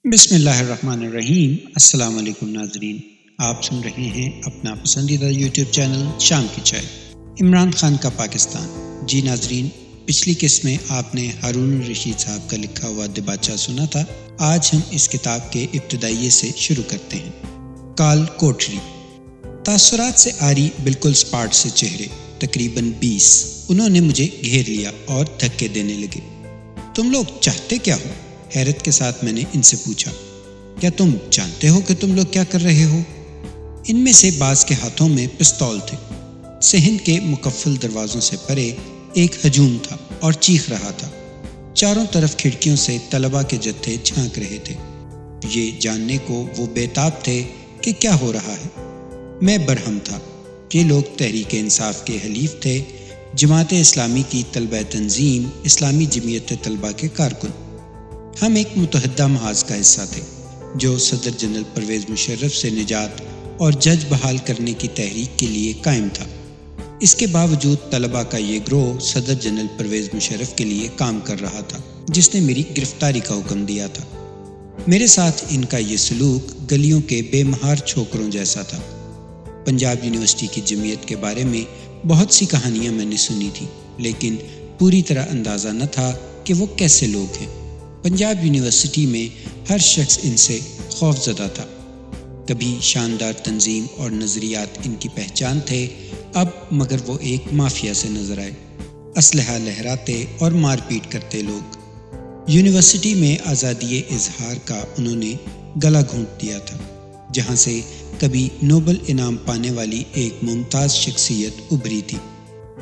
بسم اللہ الرحمن الرحیم۔ السلام علیکم ناظرین، آپ سن رہے ہیں اپنا پسندیدہ یوٹیوب چینل شام کی چائے۔ عمران خان کا پاکستان۔ جی ناظرین، پچھلی قسط میں آپ نے ہارون الرشید صاحب کا لکھا ہوا دباچہ سنا تھا۔ آج ہم اس کتاب کے ابتدائیے سے شروع کرتے ہیں۔ کال کوٹری۔ تاثرات سے آری بالکل سپاٹ سے چہرے، تقریباً 20۔ انہوں نے مجھے گھیر لیا اور دھکے دینے لگے۔ تم لوگ چاہتے کیا ہو؟ حیرت کے ساتھ میں نے ان سے پوچھا۔ کیا تم جانتے ہو کہ تم لوگ کیا کر رہے ہو؟ ان میں سے بعض کے ہاتھوں میں پستول تھے۔ صحن کے مقفل دروازوں سے پرے ایک ہجوم تھا اور چیخ رہا تھا۔ چاروں طرف کھڑکیوں سے طلباء کے جتھے جھانک رہے تھے۔ یہ جاننے کو وہ بے تاب تھے کہ کیا ہو رہا ہے۔ میں برہم تھا۔ یہ لوگ تحریک انصاف کے حلیف تھے، جماعت اسلامی کی طلبہ تنظیم، اسلامی جمعیت طلباء کے کارکن۔ ہم ایک متحدہ محاذ کا حصہ تھے جو صدر جنرل پرویز مشرف سے نجات اور جج بحال کرنے کی تحریک کے لیے قائم تھا۔ اس کے باوجود طلباء کا یہ گروہ صدر جنرل پرویز مشرف کے لیے کام کر رہا تھا، جس نے میری گرفتاری کا حکم دیا تھا۔ میرے ساتھ ان کا یہ سلوک گلیوں کے بے مہار چھوکروں جیسا تھا۔ پنجاب یونیورسٹی کی جمعیت کے بارے میں بہت سی کہانیاں میں نے سنی تھی، لیکن پوری طرح اندازہ نہ تھا کہ وہ کیسے لوگ ہیں۔ پنجاب یونیورسٹی میں ہر شخص ان سے خوف زدہ تھا۔ کبھی شاندار تنظیم اور نظریات ان کی پہچان تھے، اب مگر وہ ایک مافیا سے نظر آئے، اسلحہ لہراتے اور مار پیٹ کرتے لوگ۔ یونیورسٹی میں آزادی اظہار کا انہوں نے گلا گھونٹ دیا تھا، جہاں سے کبھی نوبل انعام پانے والی ایک ممتاز شخصیت ابھری تھی۔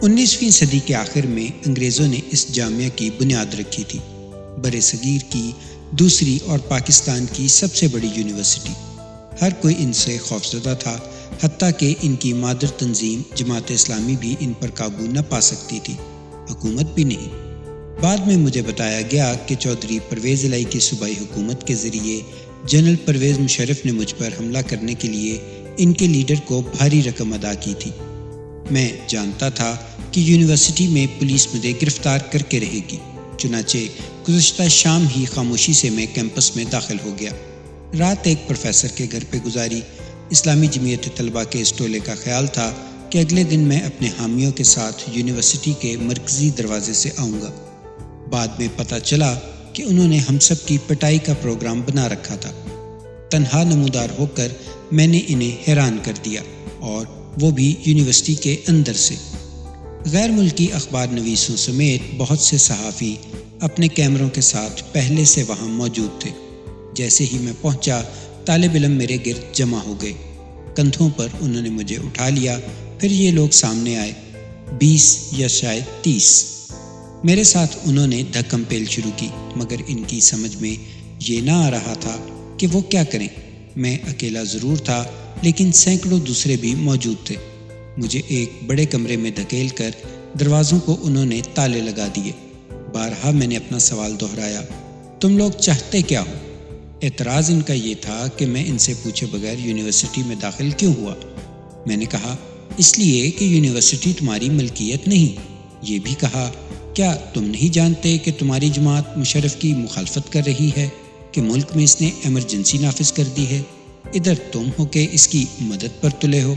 19ویں صدی کے آخر میں انگریزوں نے اس جامعہ کی بنیاد رکھی تھی، برِ صغیر کی دوسری اور پاکستان کی سب سے بڑی یونیورسٹی۔ ہر کوئی ان سے خوفزدہ تھا، حتیٰ کہ ان کی مادر تنظیم جماعت اسلامی بھی ان پر قابو نہ پا سکتی تھی، حکومت بھی نہیں۔ بعد میں مجھے بتایا گیا کہ چودھری پرویز الہی کی صوبائی حکومت کے ذریعے جنرل پرویز مشرف نے مجھ پر حملہ کرنے کے لیے ان کے لیڈر کو بھاری رقم ادا کی تھی۔ میں جانتا تھا کہ یونیورسٹی میں پولیس مجھے گرفتار کر کے رہے گی، چنانچہ گزشتہ شام ہی خاموشی سے میں کیمپس میں داخل ہو گیا۔ رات ایک پروفیسر کے گھر پہ گزاری۔ اسلامی جمعیت طلباء کے اس ٹولے کا خیال تھا کہ اگلے دن میں اپنے حامیوں کے ساتھ یونیورسٹی کے مرکزی دروازے سے آؤں گا۔ بعد میں پتہ چلا کہ انہوں نے ہم سب کی پٹائی کا پروگرام بنا رکھا تھا۔ تنہا نمودار ہو کر میں نے انہیں حیران کر دیا، اور وہ بھی یونیورسٹی کے اندر سے۔ غیر ملکی اخبار نویسوں سمیت بہت سے صحافی اپنے کیمروں کے ساتھ پہلے سے وہاں موجود تھے۔ جیسے ہی میں پہنچا، طالب علم میرے گرد جمع ہو گئے۔ کندھوں پر انہوں نے مجھے اٹھا لیا، پھر یہ لوگ سامنے آئے، 20 یا شاید 30۔ میرے ساتھ انہوں نے دھکم پیل شروع کی، مگر ان کی سمجھ میں یہ نہ آ رہا تھا کہ وہ کیا کریں۔ میں اکیلا ضرور تھا، لیکن سینکڑوں دوسرے بھی موجود تھے۔ مجھے ایک بڑے کمرے میں دھکیل کر دروازوں کو انہوں نے تالے لگا دیے۔ بارہا میں نے اپنا سوال دہرایا، تم لوگ چاہتے کیا ہو؟ اعتراض ان کا یہ تھا کہ میں ان سے پوچھے بغیر یونیورسٹی میں داخل کیوں ہوا۔ میں نے کہا، اس لیے کہ یونیورسٹی تمہاری ملکیت نہیں۔ یہ بھی کہا، کیا تم نہیں جانتے کہ تمہاری جماعت مشرف کی مخالفت کر رہی ہے، کہ ملک میں اس نے ایمرجنسی نافذ کر دی ہے؟ ادھر تم ہو کہ اس کی مدد پر تلے ہو۔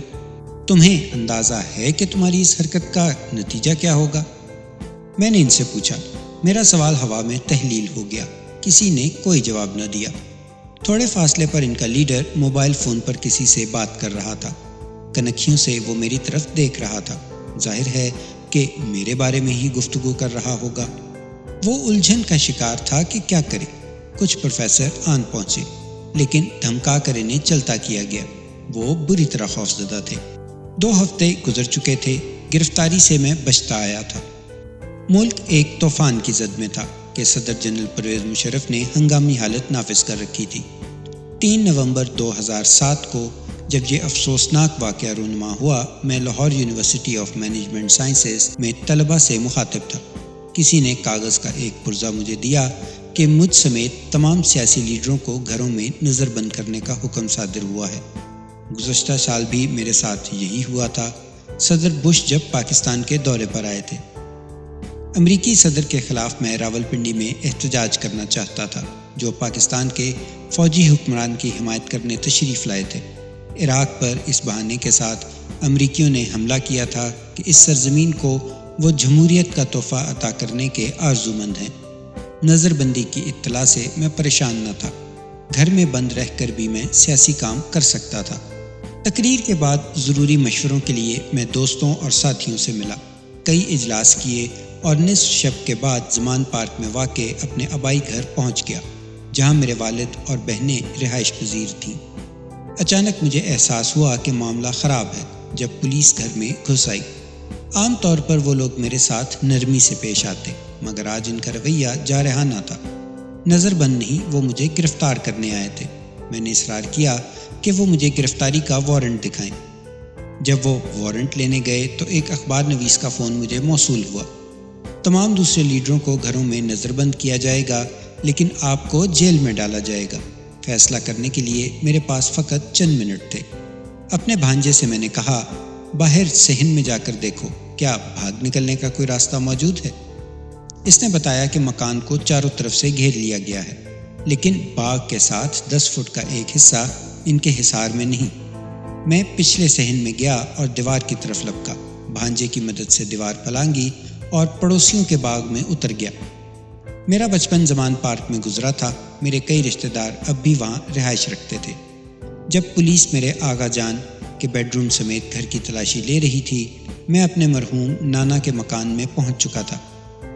تمہیں اندازہ ہے کہ تمہاری اس حرکت کا نتیجہ کیا ہوگا؟ میں نے ان سے پوچھا۔ میرا سوال ہوا میں تحلیل ہو گیا۔ کسی نے کوئی جواب نہ دیا۔ تھوڑے فاصلے پر ان کا لیڈر موبائل فون پر کسی سے بات کر رہا تھا۔ کنکھیوں سے وہ میری طرف دیکھ رہا تھا۔ ظاہر ہے کہ میرے بارے میں ہی گفتگو کر رہا ہوگا۔ وہ الجھن کا شکار تھا کہ کیا کرے۔ کچھ پروفیسر آن پہنچے، لیکن دھمکا کر انہیں چلتا کیا گیا۔ وہ بری طرح خوفزدہ تھے۔ 2 ہفتے گزر چکے تھے، گرفتاری سے میں بچتا آیا تھا۔ ملک ایک طوفان کی زد میں تھا کہ صدر جنرل پرویز مشرف نے ہنگامی حالت نافذ کر رکھی تھی۔ 3 نومبر 2007 کو جب یہ افسوسناک واقعہ رونما ہوا، میں Lahore university of management sciences میں طلباء سے مخاطب تھا۔ کسی نے کاغذ کا ایک پرزہ مجھے دیا کہ مجھ سمیت تمام سیاسی لیڈروں کو گھروں میں نظر بند کرنے کا حکم صادر ہوا ہے۔ گزشتہ سال بھی میرے ساتھ یہی ہوا تھا، صدر بش جب پاکستان کے دورے پر آئے تھے۔ امریکی صدر کے خلاف میں راولپنڈی میں احتجاج کرنا چاہتا تھا، جو پاکستان کے فوجی حکمران کی حمایت کرنے تشریف لائے تھے۔ عراق پر اس بہانے کے ساتھ امریکیوں نے حملہ کیا تھا کہ اس سرزمین کو وہ جمہوریت کا تحفہ عطا کرنے کے آرزومند ہیں۔ نظر بندی کی اطلاع سے میں پریشان نہ تھا، گھر میں بند رہ کر بھی میں سیاسی کام کر سکتا تھا۔ تقریر کے بعد ضروری مشوروں کے لیے میں دوستوں اور ساتھیوں سے ملا، کئی اجلاس کیے اور نصف شب کے بعد زمان پارک میں واقع اپنے آبائی گھر پہنچ گیا، جہاں میرے والد اور بہنیں رہائش پذیر تھیں۔ اچانک مجھے احساس ہوا کہ معاملہ خراب ہے جب پولیس گھر میں گھس آئی۔ عام طور پر وہ لوگ میرے ساتھ نرمی سے پیش آتے، مگر آج ان کا رویہ جارحانہ تھا۔ نظر بند نہیں، وہ مجھے گرفتار کرنے آئے تھے۔ میں نے اصرار کیا کہ وہ مجھے گرفتاری کا وارنٹ دکھائیں۔ جب وہ وارنٹ لینے گئے تو ایک اخبار نویس کا فون مجھے موصول ہوا۔ تمام دوسرے لیڈروں کو گھروں میں نظر بند کیا جائے گا، لیکن آپ کو جیل میں ڈالا جائے گا۔ فیصلہ کرنے کے لیے میرے پاس فقط چند منٹ تھے۔ اپنے بھانجے سے میں نے کہا، باہر صحن میں جا کر دیکھو، کیا بھاگ نکلنے کا کوئی راستہ موجود ہے؟ اس نے بتایا کہ مکان کو چاروں طرف سے گھیر لیا گیا ہے، لیکن باغ کے ساتھ 10 فٹ کا ایک حصہ ان کے حصار میں نہیں۔ میں پچھلے صحن میں گیا اور دیوار کی طرف لپکا، بھانجے کی مدد سے دیوار پلانگی اور پڑوسیوں کے باغ میں اتر گیا۔ میرا بچپن زمان پارک میں گزرا تھا، میرے کئی رشتہ دار اب بھی وہاں رہائش رکھتے تھے۔ جب پولیس میرے آغا جان کے بیڈ روم سمیت گھر کی تلاشی لے رہی تھی، میں اپنے مرحوم نانا کے مکان میں پہنچ چکا تھا۔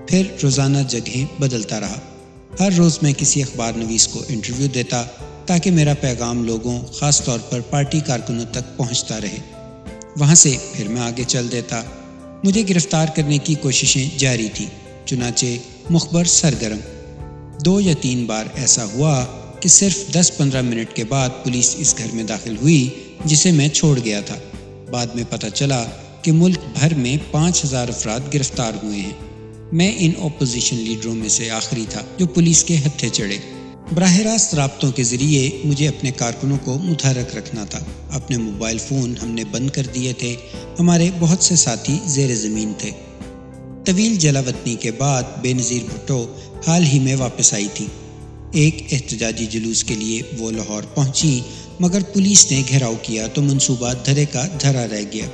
پھر روزانہ جگہیں بدلتا رہا۔ ہر روز میں کسی اخبار نویس کو انٹرویو دیتا تاکہ میرا پیغام لوگوں، خاص طور پر پارٹی کارکنوں تک پہنچتا رہے۔ وہاں سے پھر میں آگے چل دیتا۔ مجھے گرفتار کرنے کی کوششیں جاری تھیں، چنانچہ مخبر سرگرم۔ 2 یا 3 بار ایسا ہوا کہ صرف 10-15 منٹ کے بعد پولیس اس گھر میں داخل ہوئی جسے میں چھوڑ گیا تھا۔ بعد میں پتہ چلا کہ ملک بھر میں 5000 افراد گرفتار ہوئے ہیں۔ میں ان اپوزیشن لیڈروں میں سے آخری تھا جو پولیس کے ہتھے چڑھے۔ براہ راست رابطوں کے ذریعے مجھے اپنے کارکنوں کو متحرک رکھنا تھا۔ اپنے موبائل فون ہم نے بند کر دیے تھے، ہمارے بہت سے ساتھی زیر زمین تھے۔ طویل جلا وطنی کے بعد بے نظیر بھٹو حال ہی میں واپس آئی تھی۔ ایک احتجاجی جلوس کے لیے وہ لاہور پہنچی، مگر پولیس نے گھیراؤ کیا تو منصوبہ دھرے کا دھرا رہ گیا۔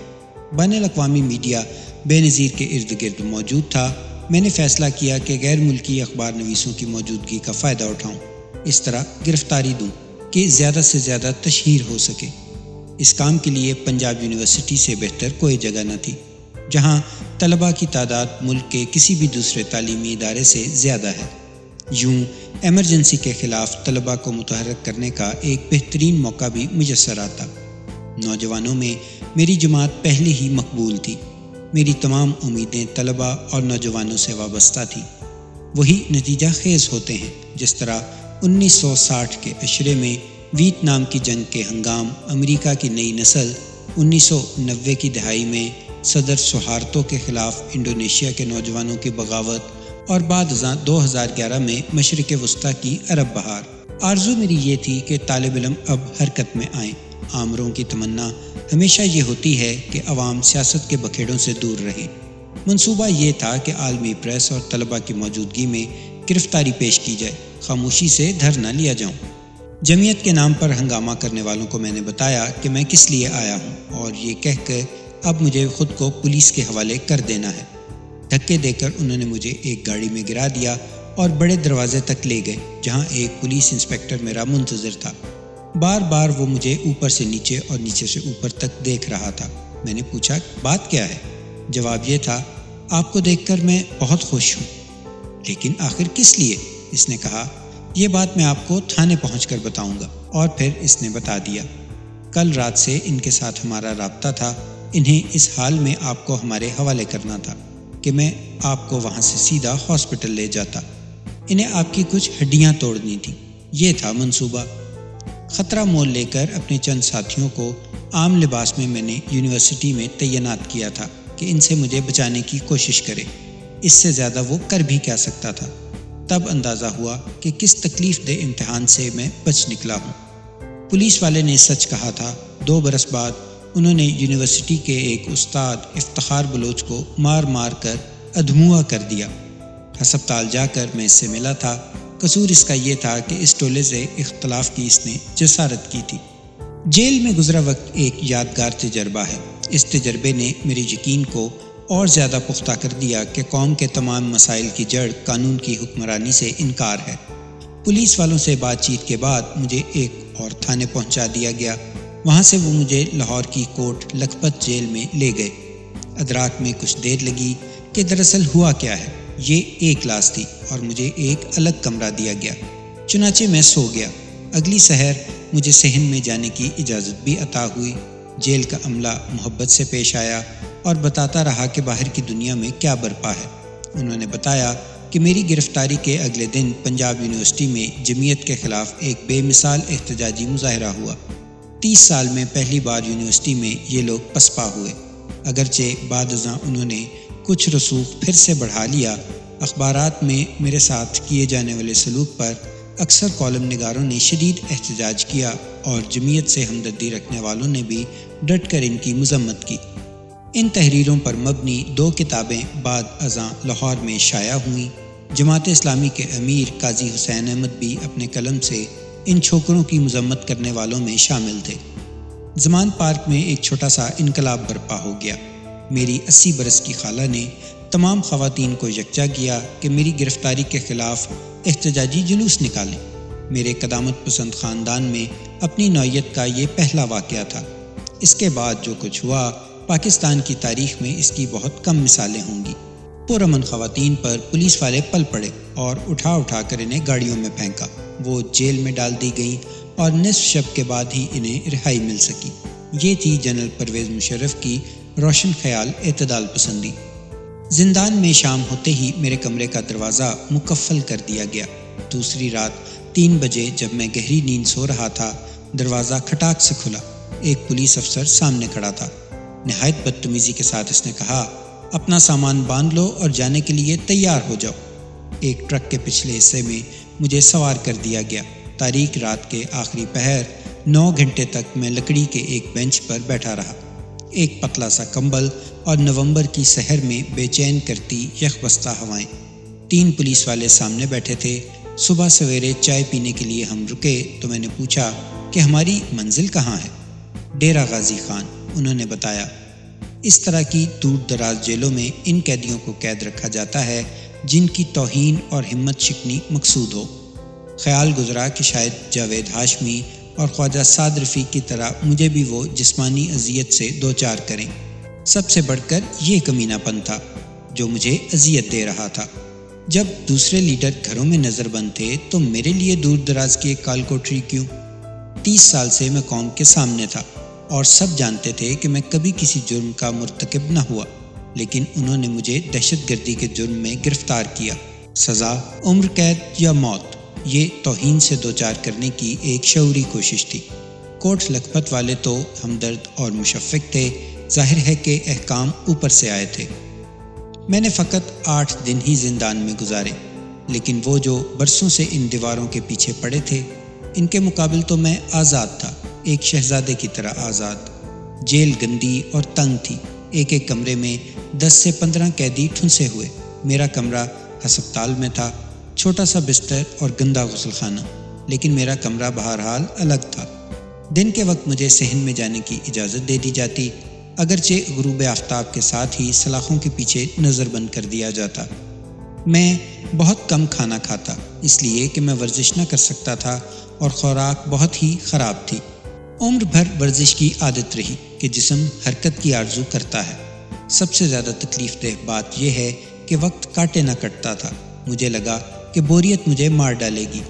بین الاقوامی میڈیا بے نظیر کے ارد گرد موجود تھا۔ میں نے فیصلہ کیا کہ غیر ملکی اخبار نویسوں کی موجودگی کا فائدہ اٹھاؤں، اس طرح گرفتاری دوں کہ زیادہ سے زیادہ تشہیر ہو سکے۔ اس کام کے لیے پنجاب یونیورسٹی سے بہتر کوئی جگہ نہ تھی، جہاں طلباء کی تعداد ملک کے کسی بھی دوسرے تعلیمی ادارے سے زیادہ ہے۔ یوں ایمرجنسی کے خلاف طلباء کو متحرک کرنے کا ایک بہترین موقع بھی میسر آتا۔ نوجوانوں میں میری جماعت پہلے ہی مقبول تھی۔ میری تمام امیدیں طلباء اور نوجوانوں سے وابستہ تھیں۔ وہی نتیجہ خیز ہوتے ہیں جس طرح 1960 کے عشرے میں ویتنام کی جنگ کے ہنگام امریکہ کی نئی نسل، 1990 کی دہائی میں صدر سہارتو کے خلاف انڈونیشیا کے نوجوانوں کی بغاوت، اور بعد ازاں 2011 میں مشرق وسطیٰ کی عرب بہار۔ آرزو میری یہ تھی کہ طالب علم اب حرکت میں آئیں۔ آمروں کی تمنا ہمیشہ یہ ہوتی ہے کہ عوام سیاست کے بکھیڑوں سے دور رہیں۔ منصوبہ یہ تھا کہ عالمی پریس اور طلباء کی موجودگی میں گرفتاری پیش کی جائے، خاموشی سے دھر نہ لیا جاؤں۔ جمعیت کے نام پر ہنگامہ کرنے والوں کو میں نے بتایا کہ میں کس لیے آیا ہوں، اور یہ کہہ کر اب مجھے خود کو پولیس کے حوالے کر دینا ہے۔ دھکے دے کر انہوں نے مجھے ایک گاڑی میں گرا دیا اور بڑے دروازے تک لے گئے، جہاں ایک پولیس انسپکٹر میرا منتظر تھا۔ بار بار وہ مجھے اوپر سے نیچے اور نیچے سے اوپر تک دیکھ رہا تھا۔ میں نے پوچھا، بات کیا ہے؟ جواب یہ تھا، آپ کو دیکھ کر میں بہت خوش ہوں۔ لیکن آخر کس لیے؟ اس نے کہا، یہ بات میں آپ کو تھانے پہنچ کر بتاؤں گا۔ اور پھر اس نے بتا دیا، کل رات سے ان کے ساتھ ہمارا رابطہ تھا، انہیں اس حال میں آپ کو ہمارے حوالے کرنا تھا کہ میں آپ کو وہاں سے سیدھا ہاسپٹل لے جاتا۔ انہیں آپ کی کچھ ہڈیاں توڑنی تھیں۔ یہ تھا منصوبہ۔ خطرہ مول لے کر اپنے چند ساتھیوں کو عام لباس میں میں نے یونیورسٹی میں تعینات کیا تھا کہ ان سے مجھے بچانے کی کوشش کرے۔ اس سے زیادہ وہ کر بھی کیا سکتا تھا۔ تب اندازہ ہوا کہ کس تکلیف دہ امتحان سے میں بچ نکلا ہوں۔ پولیس والے نے سچ کہا تھا۔ 2 برس بعد انہوں نے یونیورسٹی کے ایک استاد افتخار بلوچ کو مار مار کر ادھموا کر دیا۔ ہسپتال جا کر میں اس سے ملا تھا۔ قصور اس کا یہ تھا کہ اس ٹولے سے اختلاف کی اس نے جسارت کی تھی۔ جیل میں گزرا وقت ایک یادگار تجربہ ہے۔ اس تجربے نے میرے یقین کو اور زیادہ پختہ کر دیا کہ قوم کے تمام مسائل کی جڑ قانون کی حکمرانی سے انکار ہے۔ پولیس والوں سے بات چیت کے بعد مجھے ایک اور تھانے پہنچا دیا گیا۔ وہاں سے وہ مجھے لاہور کی کوٹ لکھپت جیل میں لے گئے۔ ادراک میں کچھ دیر لگی کہ دراصل ہوا کیا ہے۔ یہ ایک کلاس تھی اور مجھے ایک الگ کمرہ دیا گیا، چنانچہ میں سو گیا۔ اگلی سحر مجھے صحن میں جانے کی اجازت بھی عطا ہوئی۔ جیل کا عملہ محبت سے پیش آیا اور بتاتا رہا کہ باہر کی دنیا میں کیا برپا ہے۔ انہوں نے بتایا کہ میری گرفتاری کے اگلے دن پنجاب یونیورسٹی میں جمعیت کے خلاف ایک بے مثال احتجاجی مظاہرہ ہوا۔ 30 سال میں پہلی بار یونیورسٹی میں یہ لوگ پسپا ہوئے۔ اگرچہ بعد ازاں انہوں نے کچھ رسوخ پھر سے بڑھا لیا، اخبارات میں میرے ساتھ کیے جانے والے سلوک پر اکثر کالم نگاروں نے شدید احتجاج کیا اور جمعیت سے ہمدردی رکھنے والوں نے بھی ڈٹ کر ان کی مذمت کی۔ ان تحریروں پر مبنی 2 کتابیں بعد ازاں لاہور میں شائع ہوئیں۔ جماعت اسلامی کے امیر قاضی حسین احمد بھی اپنے قلم سے ان چھوکروں کی مذمت کرنے والوں میں شامل تھے۔ زمان پارک میں ایک چھوٹا سا انقلاب برپا ہو گیا۔ میری 80 برس کی خالہ نے تمام خواتین کو یکجا کیا کہ میری گرفتاری کے خلاف احتجاجی جلوس نکالیں۔ میرے قدامت پسند خاندان میں اپنی نوعیت کا یہ پہلا واقعہ تھا۔ اس کے بعد جو کچھ ہوا، پاکستان کی تاریخ میں اس کی بہت کم مثالیں ہوں گی۔ پرامن خواتین پر پولیس والے پل پڑے اور اٹھا کر انہیں گاڑیوں میں پھینکا۔ وہ جیل میں ڈال دی گئیں اور نصف شب کے بعد ہی انہیں رہائی مل سکی۔ یہ تھی جنرل پرویز مشرف کی روشن خیال اعتدال پسندی۔ زندان میں شام ہوتے ہی میرے کمرے کا دروازہ مقفل کر دیا گیا۔ دوسری رات 3 بجے جب میں گہری نیند سو رہا تھا، دروازہ کھٹاک سے کھلا۔ ایک پولیس افسر سامنے کھڑا تھا۔ نہایت بدتمیزی کے ساتھ اس نے کہا، اپنا سامان باندھ لو اور جانے کے لیے تیار ہو جاؤ۔ ایک ٹرک کے پچھلے حصے میں مجھے سوار کر دیا گیا۔ تاریک رات کے آخری پہر 9 گھنٹے تک میں لکڑی کے ایک بینچ پر بیٹھا رہا۔ ایک پتلا سا کمبل اور نومبر کی سحر میں بے چین کرتی یخ بستہ ہوائیں۔ 3 پولیس والے سامنے بیٹھے تھے۔ صبح سویرے چائے پینے کے لیے ہم رکے تو میں نے پوچھا کہ ہماری منزل کہاں ہے؟ ڈیرہ غازی خان، انہوں نے بتایا۔ اس طرح کی دور دراز جیلوں میں ان قیدیوں کو قید رکھا جاتا ہے جن کی توہین اور ہمت شکنی مقصود ہو۔ خیال گزرا کہ شاید جاوید ہاشمی اور خواجہ سعد رفیق کی طرح مجھے بھی وہ جسمانی اذیت سے دوچار کریں۔ سب سے بڑھ کر یہ کمینہ پن تھا جو مجھے اذیت دے رہا تھا۔ جب دوسرے لیڈر گھروں میں نظر بند تھے تو میرے لیے دور دراز کی ایک کال کوٹری کیوں؟ 30 سال سے میں قوم کے سامنے تھا اور سب جانتے تھے کہ میں کبھی کسی جرم کا مرتکب نہ ہوا، لیکن انہوں نے مجھے دہشت گردی کے جرم میں گرفتار کیا۔ سزا عمر قید یا موت، یہ توہین سے دوچار کرنے کی ایک شعوری کوشش تھی۔ کوٹ لکھپت والے تو ہمدرد اور مشفق تھے، ظاہر ہے کہ احکام اوپر سے آئے تھے۔ میں نے فقط 8 دن ہی زندان میں گزارے، لیکن وہ جو برسوں سے ان دیواروں کے پیچھے پڑے تھے، ان کے مقابل تو میں آزاد تھا، ایک شہزادے کی طرح آزاد۔ جیل گندی اور تنگ تھی۔ ایک کمرے میں 10 سے 15 قیدی ٹھنسے ہوئے۔ میرا کمرہ ہسپتال میں تھا، چھوٹا سا بستر اور گندا غسل خانہ، لیکن میرا کمرہ بہرحال الگ تھا۔ دن کے وقت مجھے صحن میں جانے کی اجازت دے دی جاتی، اگرچہ غروب آفتاب کے ساتھ ہی سلاخوں کے پیچھے نظر بند کر دیا جاتا۔ میں بہت کم کھانا کھاتا، اس لیے کہ میں ورزش نہ کر سکتا تھا اور خوراک بہت ہی خراب تھی۔ عمر بھر ورزش کی عادت رہی کہ جسم حرکت کی آرزو کرتا ہے۔ سب سے زیادہ تکلیف دہ بات یہ ہے کہ وقت کاٹے نہ کٹتا تھا۔ مجھے لگا کہ بوریت مجھے مار ڈالے گی۔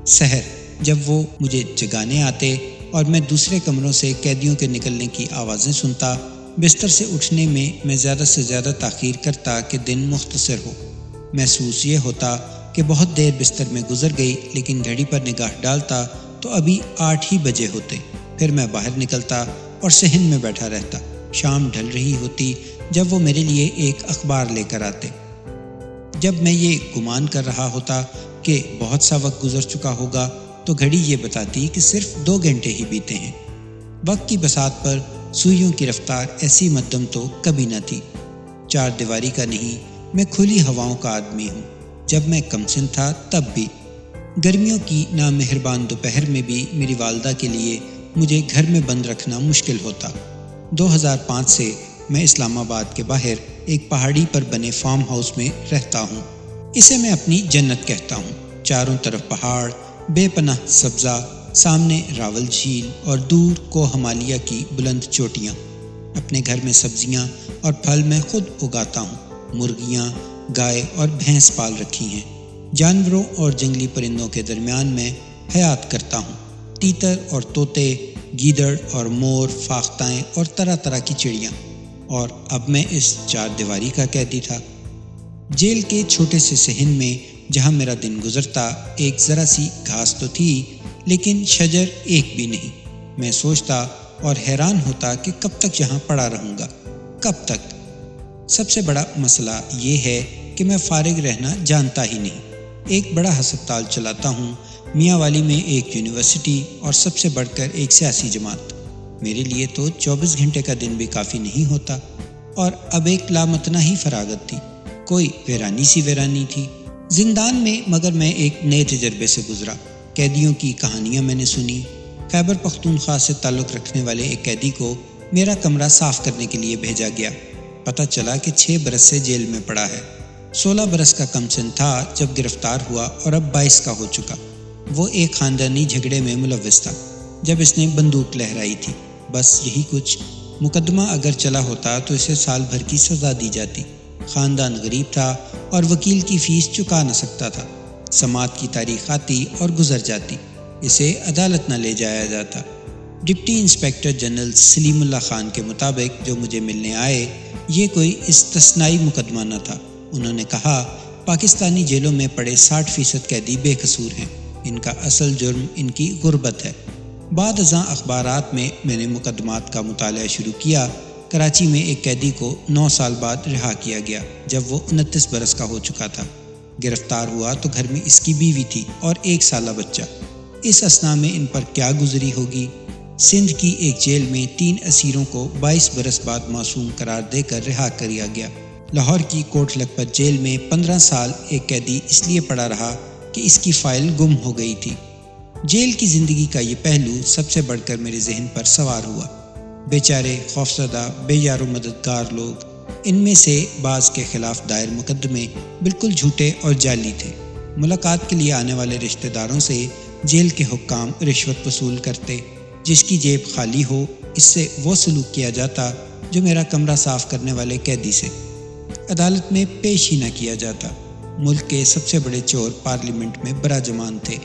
سحر جب وہ مجھے جگانے آتے اور میں دوسرے کمروں سے قیدیوں کے نکلنے کی آوازیں سنتا، بستر سے اٹھنے میں زیادہ سے زیادہ تاخیر کرتا کہ دن مختصر ہو۔ محسوس یہ ہوتا کہ بہت دیر بستر میں گزر گئی، لیکن گھڑی پر نگاہ ڈالتا تو ابھی 8 ہی بجے ہوتے۔ پھر میں باہر نکلتا اور صحن میں بیٹھا رہتا۔ شام ڈھل رہی ہوتی جب وہ میرے لیے ایک اخبار لے کر آتے۔ جب میں یہ گمان کر رہا ہوتا کہ بہت سا وقت گزر چکا ہوگا تو گھڑی یہ بتاتی کہ صرف 2 گھنٹے ہی بیتے ہیں۔ وقت کی بساط پر سوئیوں کی رفتار ایسی مدم تو کبھی نہ تھی۔ 4 دیواری کا نہیں، میں کھلی ہواؤں کا آدمی ہوں۔ جب میں کمسن تھا تب بھی گرمیوں کی نامہربان دوپہر میں بھی میری والدہ کے لیے مجھے گھر میں بند رکھنا مشکل ہوتا۔ 2005 سے میں اسلام آباد کے باہر ایک پہاڑی پر بنے فارم ہاؤس میں رہتا ہوں۔ اسے میں اپنی جنت کہتا ہوں۔ چاروں طرف پہاڑ، بے پناہ سبزہ، سامنے راول جھیل اور دور کوہ ہمالیہ کی بلند چوٹیاں۔ اپنے گھر میں سبزیاں اور پھل میں خود اگاتا ہوں۔ مرغیاں، گائے اور بھینس پال رکھی ہیں۔ جانوروں اور جنگلی پرندوں کے درمیان میں حیات کرتا ہوں۔ تیتر اور طوطے، گیدڑ اور مور، فاختائیں اور طرح طرح کی چڑیاں۔ اور اب میں اس چار دیواری کا قیدی تھا۔ جیل کے چھوٹے سے صحن میں جہاں میرا دن گزرتا، ایک ذرا سی گھاس تو تھی، لیکن شجر ایک بھی نہیں۔ میں سوچتا اور حیران ہوتا کہ کب تک یہاں پڑا رہوں گا، کب تک؟ سب سے بڑا مسئلہ یہ ہے کہ میں فارغ رہنا جانتا ہی نہیں۔ ایک بڑا ہسپتال چلاتا ہوں، میاں والی میں ایک یونیورسٹی اور سب سے بڑھ کر ایک سیاسی جماعت۔ میرے لیے تو 24 گھنٹے کا دن بھی کافی نہیں ہوتا، اور اب ایک لامتناہی ہی فراغت تھی۔ کوئی ویرانی سی ویرانی تھی زندان میں، مگر میں ایک نئے تجربے سے گزرا۔ قیدیوں کی کہانیاں میں نے سنی۔ خیبر پختونخوا سے تعلق رکھنے والے ایک قیدی کو میرا کمرہ صاف کرنے کے لیے بھیجا گیا۔ پتہ چلا کہ 6 برس سے جیل میں پڑا ہے۔ 16 برس کا کم سن تھا جب گرفتار ہوا اور اب 22 کا ہو چکا۔ وہ ایک خاندانی جھگڑے میں ملوث تھا جب اس نے بندوق لہرائی تھی۔ بس یہی کچھ۔ مقدمہ اگر چلا ہوتا تو اسے سال بھر کی سزا دی جاتی۔ خاندان غریب تھا اور وکیل کی فیس چکا نہ سکتا تھا۔ سماعت کی تاریخ آتی اور گزر جاتی، اسے عدالت نہ لے جایا جاتا۔ ڈپٹی انسپیکٹر جنرل سلیم اللہ خان کے مطابق جو مجھے ملنے آئے، یہ کوئی استثنائی مقدمہ نہ تھا۔ انہوں نے کہا، پاکستانی جیلوں میں پڑے 60% قیدی بے قصور ہیں، ان کا اصل جرم ان کی غربت ہے۔ بعد ازاں اخبارات میں نے مقدمات کا مطالعہ شروع کیا۔ کراچی میں ایک قیدی کو 9 سال بعد رہا کیا گیا جب وہ 29 برس کا ہو چکا تھا۔ گرفتار ہوا تو گھر میں اس کی بیوی تھی اور 1 سالہ بچہ۔ اس اثنا میں ان پر کیا گزری ہوگی۔ سندھ کی ایک جیل میں 3 اسیروں کو 22 برس بعد معصوم قرار دے کر رہا کیا گیا۔ لاہور کی کوٹ لکھپت جیل میں 15 سال ایک قیدی اس لیے پڑا رہا کہ اس کی فائل گم ہو گئی تھی۔ جیل کی زندگی کا یہ پہلو سب سے بڑھ کر میرے ذہن پر سوار ہوا۔ بیچارے خوفزدہ، بے یار و مددگار لوگ۔ ان میں سے بعض کے خلاف دائر مقدمے بالکل جھوٹے اور جعلی تھے۔ ملاقات کے لیے آنے والے رشتہ داروں سے جیل کے حکام رشوت وصول کرتے۔ جس کی جیب خالی ہو، اس سے وہ سلوک کیا جاتا جو میرا کمرہ صاف کرنے والے قیدی سے۔ عدالت میں پیش ہی نہ کیا جاتا۔ ملک کے سب سے بڑے چور پارلیمنٹ میں براجمان تھے،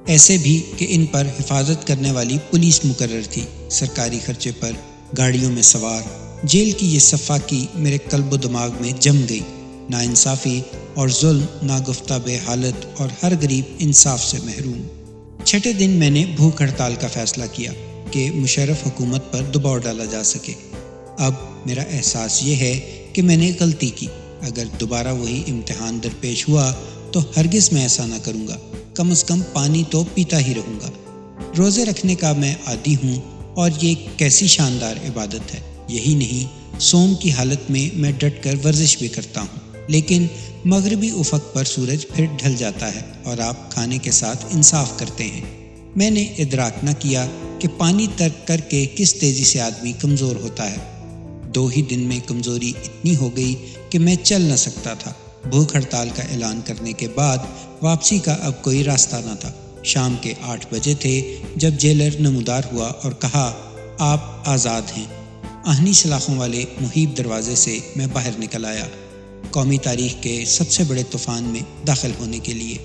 ایسے بھی کہ ان پر حفاظت کرنے والی پولیس مقرر تھی، سرکاری خرچے پر گاڑیوں میں سوار۔ جیل کی یہ صفاقی میرے قلب و دماغ میں جم گئی۔ ناانصافی اور ظلم، ناگفتہ بے حالت اور ہر غریب انصاف سے محروم۔ 6 دن میں نے بھوک ہڑتال کا فیصلہ کیا کہ مشرف حکومت پر دباؤ ڈالا جا سکے۔ اب میرا احساس یہ ہے کہ میں نے غلطی کی۔ اگر دوبارہ وہی امتحان درپیش ہوا تو ہرگز میں ایسا نہ کروں گا۔ کم از کم پانی تو پیتا ہی رہوں گا۔ روزے رکھنے کا میں عادی ہوں، اور یہ کیسی شاندار عبادت ہے۔ یہی نہیں، صوم کی حالت میں ڈٹ کر ورزش بھی کرتا ہوں، لیکن مغربی افق پر سورج پھر ڈھل جاتا ہے اور آپ کھانے کے ساتھ انصاف کرتے ہیں۔ میں نے ادراک نہ کیا کہ پانی ترک کر کے کس تیزی سے آدمی کمزور ہوتا ہے۔ 2 ہی دن میں کمزوری اتنی ہو گئی کہ میں چل نہ سکتا تھا۔ بھوک ہڑتال کا اعلان کرنے کے بعد واپسی کا اب کوئی راستہ نہ تھا۔ شام کے 8 بجے تھے جب جیلر نمودار ہوا اور کہا، آپ آزاد ہیں۔ آہنی سلاخوں والے محیب دروازے سے میں باہر نکل آیا، قومی تاریخ کے سب سے بڑے طوفان میں داخل ہونے کے لیے۔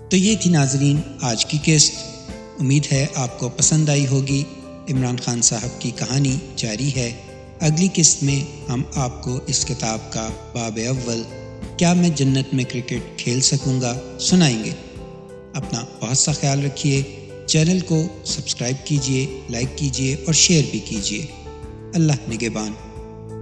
تو یہ تھی ناظرین آج کی قسط۔ امید ہے آپ کو پسند آئی ہوگی۔ عمران خان صاحب کی کہانی جاری ہے۔ اگلی قسط میں ہم آپ کو اس کتاب کا باب اول، کیا میں جنت میں کرکٹ کھیل سکوں گا، سنائیں گے۔ اپنا بہت سا خیال رکھیے۔ چینل کو سبسکرائب کیجیے، لائک کیجیے اور شیئر بھی کیجیے۔ اللہ نگہبان۔